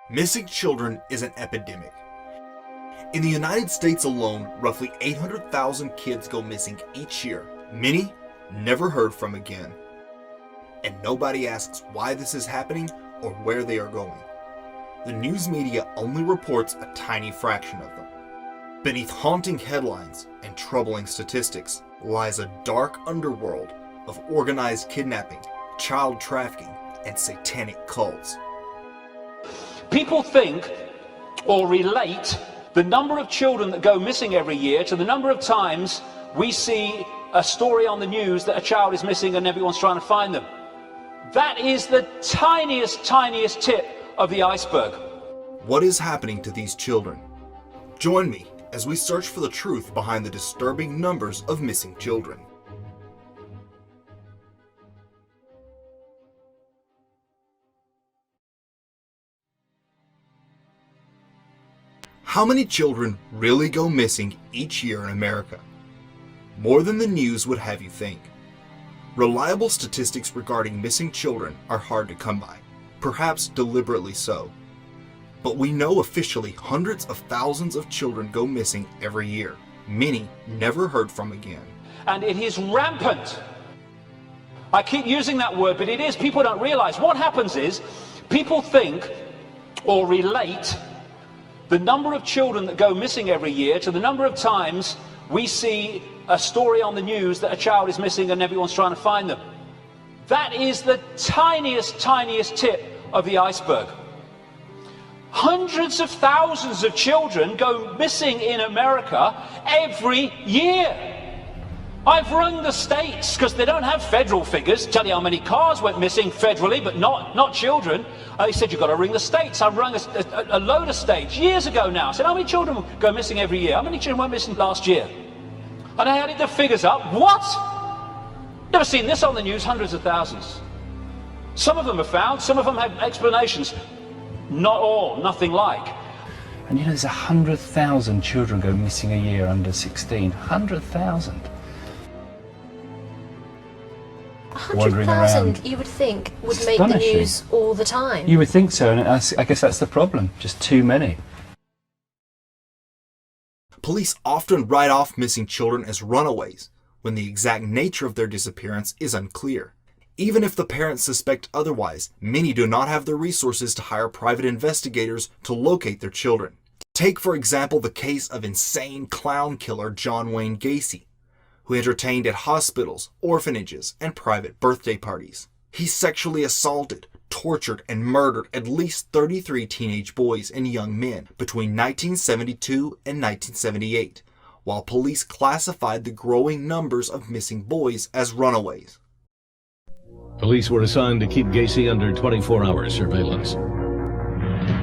Missing children is an epidemic. In the United States alone, roughly 800,000 kids go missing each year. Many never heard from again. And nobody asks why this is happening or where they are going. The news media only reports a tiny fraction of them. Beneath haunting headlines and troubling statistics lies a dark underworld of organized kidnapping, child trafficking, and satanic cults. People think or relate the number of children that go missing every year to the number of times we see a story on the news that a child is missing and everyone's trying to find them. That is the tiniest tip of the iceberg. What is happening to these children? Join me as we search for the truth behind the disturbing numbers of missing children. How many children really go missing each year in America? More than the news would have you think. Reliable statistics regarding missing children are hard to come by, perhaps deliberately so. But we know officially hundreds of thousands of children go missing every year, many never heard from again. And it is rampant. I keep using that word, but it is. People don't realize what happens is people think or relate the number of children that go missing every year to the number of times we see a story on the news that a child is missing and everyone's trying to find them. That is the tiniest tip of the iceberg. Hundreds of thousands of children go missing in America every year. I've rung the states, because they don't have federal figures, tell you how many cars went missing federally, but not children. They said, you've got to ring the states. I rung a load of states years ago now. I said, how many children go missing every year? How many children went missing last year? And I added the figures up. What? Never seen this on the news, hundreds of thousands. Some of them are found, some of them have explanations. Not all, nothing like. And you know, there's 100,000 children go missing a year under 16. 100,000. 100,000 you would think would make the news all the time. You would think so, and I guess that's the problem. Just too many. Police often write off missing children as runaways, when the exact nature of their disappearance is unclear. Even if the parents suspect otherwise, many do not have the resources to hire private investigators to locate their children. Take, for example, the case of insane clown killer John Wayne Gacy, who entertained at hospitals, orphanages, and private birthday parties. He sexually assaulted, tortured, and murdered at least 33 teenage boys and young men between 1972 and 1978, while police classified the growing numbers of missing boys as runaways. Police were assigned to keep Gacy under 24-hour surveillance.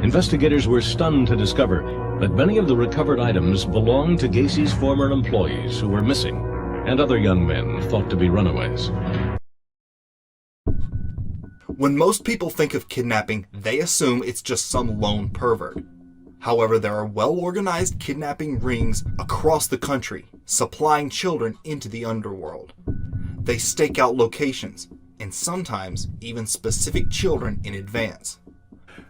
Investigators were stunned to discover that many of the recovered items belonged to Gacy's former employees who were missing, and other young men thought to be runaways. When most people think of kidnapping, they assume it's just some lone pervert. However, there are well-organized kidnapping rings across the country, supplying children into the underworld. They stake out locations, and sometimes even specific children in advance.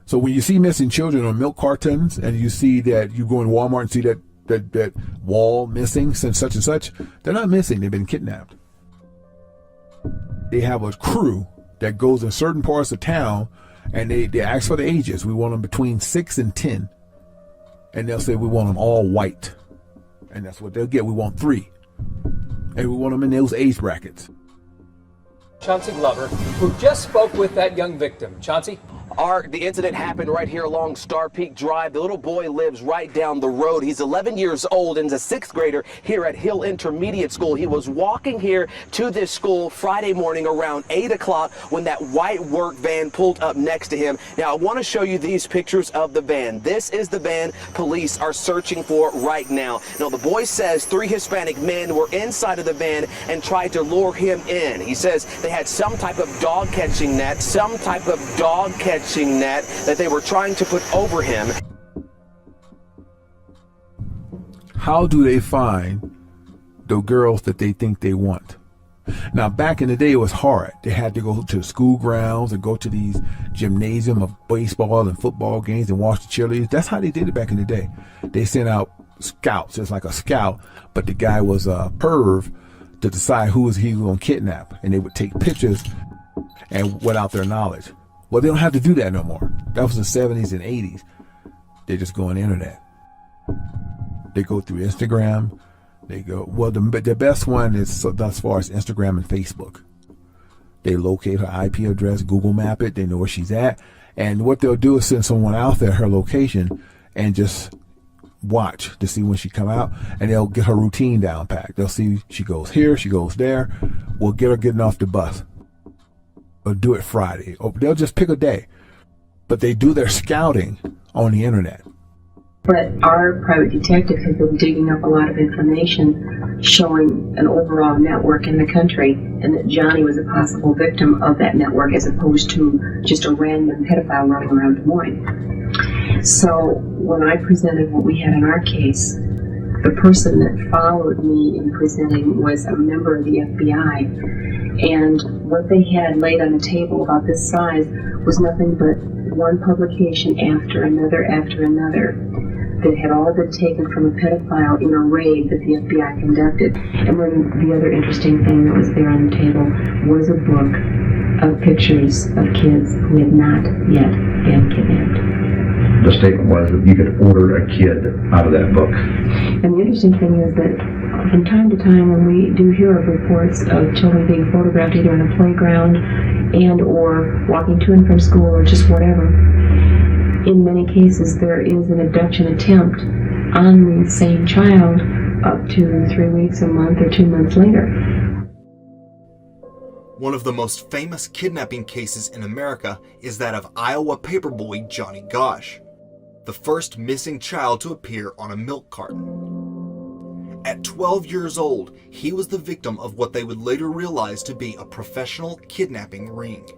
So when you see missing children on milk cartons, and you see that you go in Walmart and see that wall missing since such and such, they're not missing, they've been kidnapped. They have a crew that goes in certain parts of town, and they ask for the ages. We want them between 6 and 10. And they'll say we want them all white. And that's what they'll get. We want 3. And we want them in those age brackets. Chauncey Glover, who just spoke with that young victim. Chauncey? The incident happened right here along Star Peak Drive. The little boy lives right down the road. He's 11 years old and is a 6th grader here at Hill Intermediate School. He was walking here to this school Friday morning around 8 o'clock when that white work van pulled up next to him. Now, I want to show you these pictures of the van. This is the van police are searching for right now. Now, the boy says 3 Hispanic men were inside of the van and tried to lure him in. He says they had some type of dog catching net, that they were trying to put over him. How do they find the girls that they think they want? Now, back in the day, it was hard. They had to go to the school grounds and go to these gymnasium of baseball and football games and watch the cheerleaders. That's how they did it back in the day. They sent out scouts. It's like a scout, but the guy was a perv to decide who was he going to kidnap. And they would take pictures and without their knowledge. Well, they don't have to do that no more. That was the 70s and 80s. They just go on the internet. They go through Instagram. They go, well, the best one is thus far is Instagram and Facebook. They locate her IP address, Google map it, they know where she's at. And what they'll do is send someone out there, her location, and just watch to see when she come out. And they'll get her routine down packed. They'll see she goes here, she goes there. We'll get her getting off the bus. Or do it Friday. Or they'll just pick a day. But they do their scouting on the internet. But our private detective has been digging up a lot of information showing an overall network in the country, and that Johnny was a possible victim of that network as opposed to just a random pedophile running around Des Moines. So when I presented what we had in our case, the person that followed me in presenting was a member of the FBI, and what they had laid on the table about this size was nothing but one publication after another that had all been taken from a pedophile in a raid that the FBI conducted. And then the other interesting thing that was there on the table was a book of pictures of kids who had not yet been kidnapped. The statement was that you could order a kid out of that book. And the interesting thing is that from time to time when we do hear of reports of children being photographed either in a playground and or walking to and from school or just whatever, in many cases there is an abduction attempt on the same child up to 3 weeks, a month, or 2 months later. One of the most famous kidnapping cases in America is that of Iowa paperboy Johnny Gosch, the first missing child to appear on a milk carton. At 12 years old, he was the victim of what they would later realize to be a professional kidnapping ring.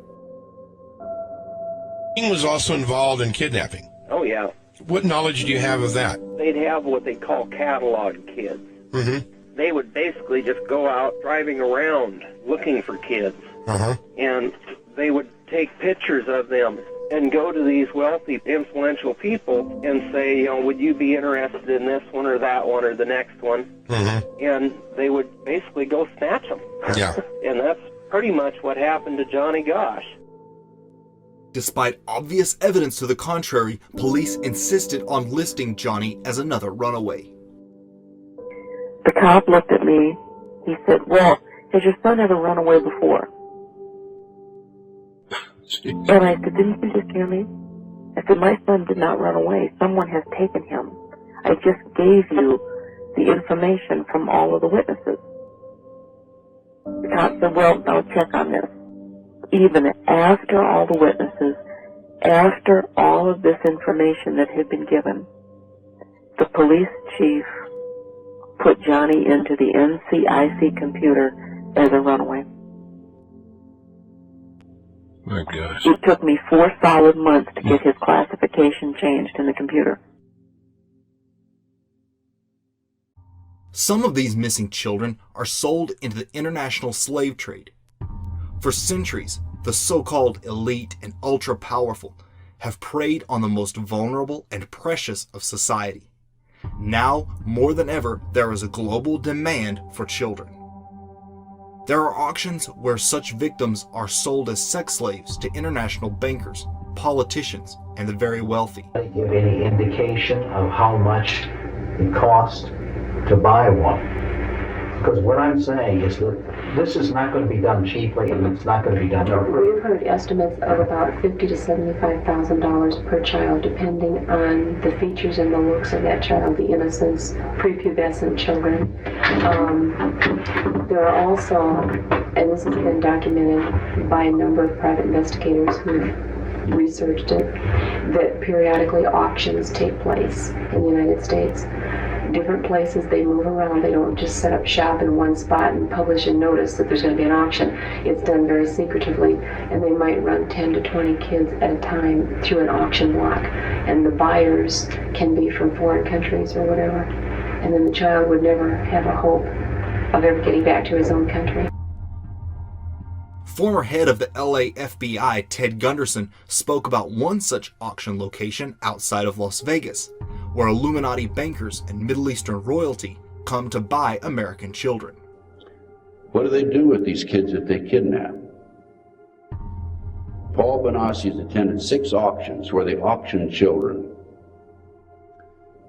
He was also involved in kidnapping. Oh, yeah. What knowledge do you have of that? They'd have what they call catalog kids. Mm-hmm. They would basically just go out driving around looking for kids. Uh-huh. And they would take pictures of them and go to these wealthy, influential people and say, you know, would you be interested in this one or that one or the next one? Mm-hmm. And they would basically go snatch them. Yeah. And that's pretty much what happened to Johnny Gosch. Despite obvious evidence to the contrary, police insisted on listing Johnny as another runaway. The cop looked at me. He said, well, has your son ever run away before? And I said, didn't you just hear me? I said, my son did not run away. Someone has taken him. I just gave you the information from all of the witnesses. The cop said, well, I'll check on this. Even after all the witnesses, after all of this information that had been given, the police chief put Johnny into the NCIC computer as a runaway. My gosh. It took me 4 solid months to get his classification changed in the computer. Some of these missing children are sold into the international slave trade. For centuries, the so-called elite and ultra-powerful have preyed on the most vulnerable and precious of society. Now, more than ever, there is a global demand for children. There are auctions where such victims are sold as sex slaves to international bankers, politicians, and the very wealthy. Give any indication of how much it costs to buy one? Because what I'm saying is that this is not going to be done cheaply, and it's not going to be done for free. We've heard estimates of about $50,000 to $75,000 per child, depending on the features and the looks of that child, the innocence, prepubescent children. There are also, and this has been documented by a number of private investigators who've researched it, that periodically auctions take place in the United States. Different places, they move around. They don't just set up shop in one spot and publish a notice that there's going to be an auction. It's done very secretively, and they might run 10 to 20 kids at a time through an auction block. And the buyers can be from foreign countries or whatever. And then the child would never have a hope of ever getting back to his own country. Former head of the LA FBI, Ted Gunderson, spoke about one such auction location outside of Las Vegas, where Illuminati bankers and Middle Eastern royalty come to buy American children. What do they do with these kids that they kidnap? Paul Benassi has attended 6 auctions where they auction children.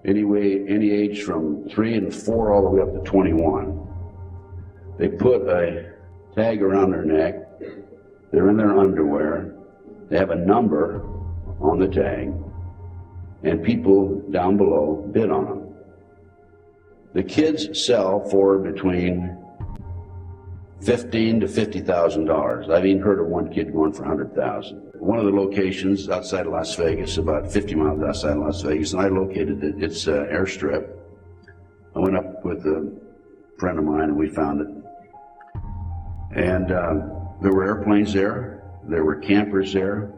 Any age from 3 and 4 all the way up to 21. They put a tag around their neck. They're in their underwear. They have a number on the tag, and people down below bid on them. The kids sell for between $15,000 to $50,000. I've even heard of one kid going for $100,000. One of the locations outside of Las Vegas, about 50 miles outside of Las Vegas, and I located it. It's an airstrip. I went up with a friend of mine and we found it. And there were airplanes there, there were campers there,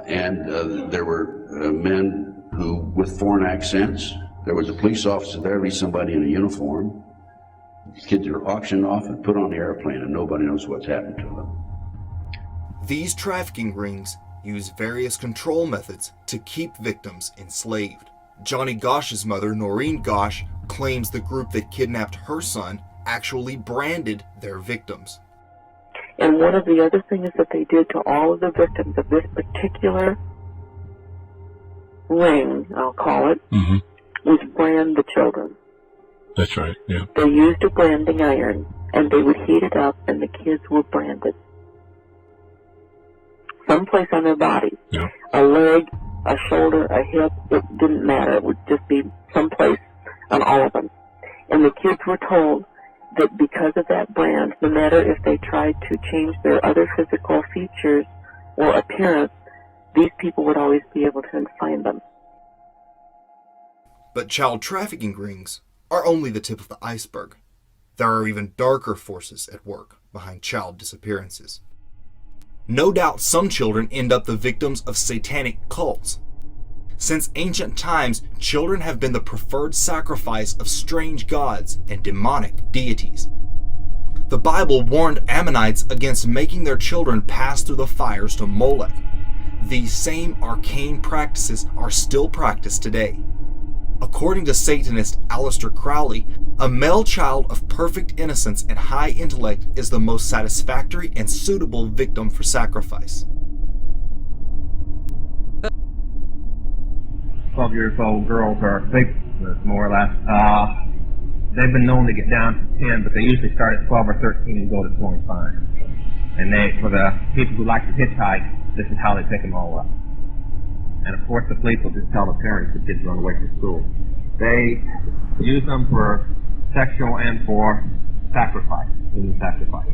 and there were men who, with foreign accents. There was a police officer there, at least somebody in a uniform. Kids are auctioned off and put on the airplane, and nobody knows what's happened to them. These trafficking rings use various control methods to keep victims enslaved. Johnny Gosch's mother, Noreen Gosch, claims the group that kidnapped her son actually branded their victims. And one of the other things that they did to all of the victims of this particular ring, I'll call it, was brand the children. That's right, yeah. They used a branding iron, and they would heat it up, and the kids were branded. Someplace on their body. Yeah. A leg, a shoulder, a hip, it didn't matter. It would just be someplace on all of them. And the kids were told that because of that brand, no matter if they tried to change their other physical features or appearance, these people would always be able to find them. But child trafficking rings are only the tip of the iceberg. There are even darker forces at work behind child disappearances. No doubt some children end up the victims of satanic cults. Since ancient times, children have been the preferred sacrifice of strange gods and demonic deities. The Bible warned Ammonites against making their children pass through the fires to Molech. These same arcane practices are still practiced today. According to Satanist Aleister Crowley, a male child of perfect innocence and high intellect is the most satisfactory and suitable victim for sacrifice. 12-year-old girls are victims, more or less. They've been known to get down to 10, but they usually start at 12 or 13 and go to 25. And for the people who like to hitchhike, this is how they pick them all up. And of course the police will just tell the parents the kids run away from school. They use them for sexual and for sacrifice, human sacrifice.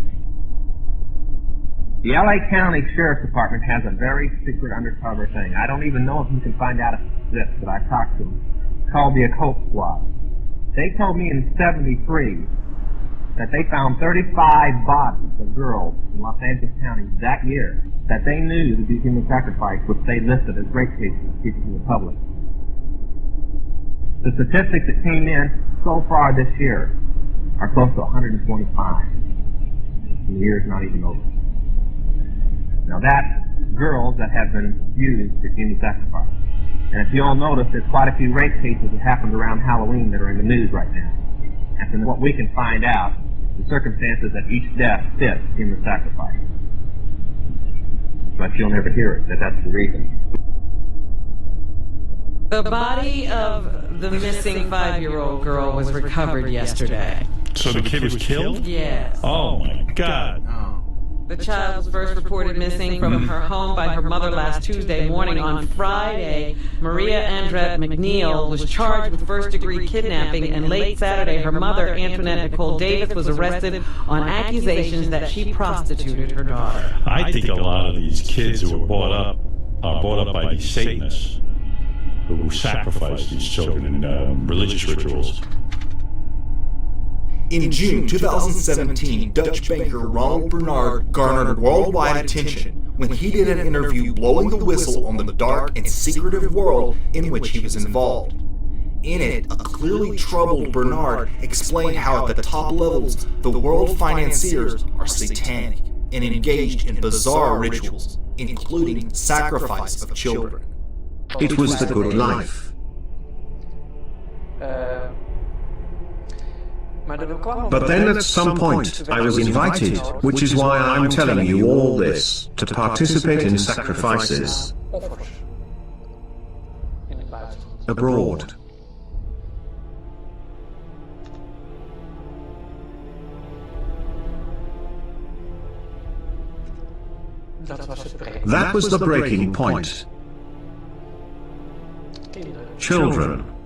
The LA County Sheriff's Department has a very secret undercover thing. I don't even know if you can find out if it exists, but I've talked to them. It's called the Occult Squad. They told me in '73 that they found 35 bodies of girls in Los Angeles County that year that they knew to be human sacrifice, which they listed as rape cases to keep from the public. The statistics that came in so far this year are close to 125. And the year's not even over. Now that's girls that have been used for human sacrifice. And if you all notice, there's quite a few rape cases that happened around Halloween that are in the news right now. And from what we can find out, the circumstances that each death fits human sacrifice. But you'll never hear it, that's the reason. The body of the missing 5-year-old girl was recovered yesterday. So the kid was killed? Yes. Oh my God. The child was first reported missing from her home by her mother last Tuesday morning. On Friday, Maria Andrette McNeil was charged with first-degree kidnapping, and late Saturday, her mother, Antoinette Nicole Davis, was arrested on accusations that she prostituted her daughter. I think a lot of these kids who are brought up by these Satanists who sacrifice these children in religious rituals. In June 2017, Dutch banker Ronald Bernard garnered worldwide attention when he did an interview blowing the whistle on the dark and secretive world in which he was involved. In it, a clearly troubled Bernard explained how at the top levels, the world financiers are satanic. and engaged in bizarre rituals, including sacrifice of children. It was the good life. But then at some point, I was invited, which is why I'm telling you all this, to participate in sacrifices abroad. That was the breaking point. Children.